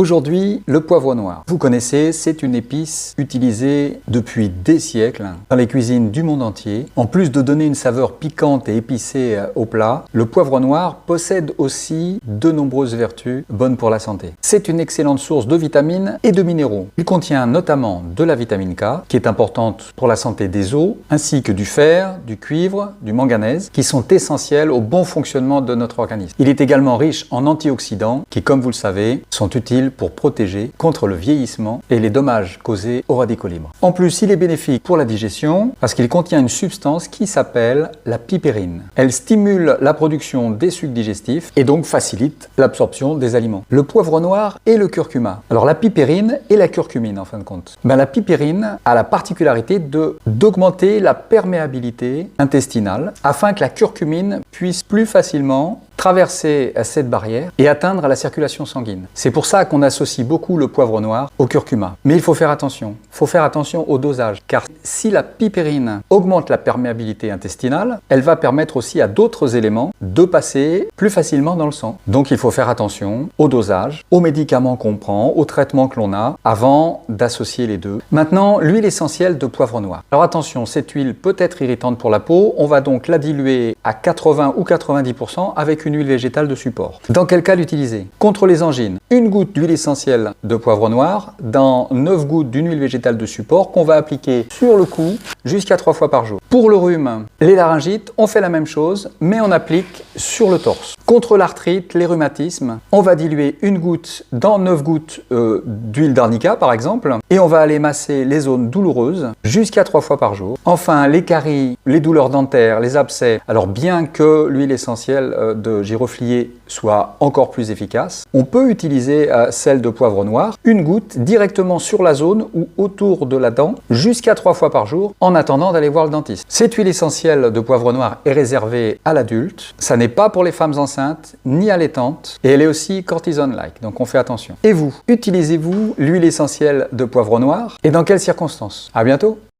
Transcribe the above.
Aujourd'hui, le poivre noir. Vous connaissez, c'est une épice utilisée depuis des siècles dans les cuisines du monde entier. En plus de donner une saveur piquante et épicée au plat, le poivre noir possède aussi de nombreuses vertus bonnes pour la santé. C'est une excellente source de vitamines et de minéraux. Il contient notamment de la vitamine K, qui est importante pour la santé des os, ainsi que du fer, du cuivre, du manganèse, qui sont essentiels au bon fonctionnement de notre organisme. Il est également riche en antioxydants, qui, comme vous le savez, sont utiles pour protéger contre le vieillissement et les dommages causés aux radicaux libres. En plus, il est bénéfique pour la digestion parce qu'il contient une substance qui s'appelle la pipérine. Elle stimule la production des sucs digestifs et donc facilite l'absorption des aliments. Le poivre noir et le curcuma. Alors la pipérine et la curcumine en fin de compte. La pipérine a la particularité d'augmenter la perméabilité intestinale afin que la curcumine puisse plus facilement traverser cette barrière et atteindre la circulation sanguine. C'est pour ça qu'on associe beaucoup le poivre noir au curcuma. Mais il faut faire attention. Il faut faire attention au dosage, car si la pipérine augmente la perméabilité intestinale, elle va permettre aussi à d'autres éléments de passer plus facilement dans le sang. Donc il faut faire attention au dosage, aux médicaments qu'on prend, aux traitements que l'on a, avant d'associer les deux. Maintenant, l'huile essentielle de poivre noir. Alors attention, cette huile peut être irritante pour la peau. On va donc la diluer à 80 ou 90% avec une huile végétale de support. Dans quel cas l'utiliser? Contre les angines, une goutte d'huile essentielle de poivre noir dans 9 gouttes d'une huile végétale de support qu'on va appliquer sur le cou jusqu'à 3 fois par jour. Pour le rhume, les laryngites, on fait la même chose, mais on applique sur le torse. Contre l'arthrite, les rhumatismes, on va diluer une goutte dans 9 gouttes d'huile d'arnica par exemple, et on va aller masser les zones douloureuses jusqu'à 3 fois par jour. Enfin, les caries, les douleurs dentaires, les abcès, alors bien que l'huile essentielle de giroflier soit encore plus efficace, on peut utiliser celle de poivre noir, une goutte directement sur la zone ou autour de la dent jusqu'à 3 fois par jour en attendant d'aller voir le dentiste. Cette huile essentielle de poivre noir est réservée à l'adulte, ça n'est pas pour les femmes enceintes ni allaitantes et elle est aussi cortisone-like, donc on fait attention. Et vous, utilisez-vous l'huile essentielle de poivre noir et dans quelles circonstances? À bientôt!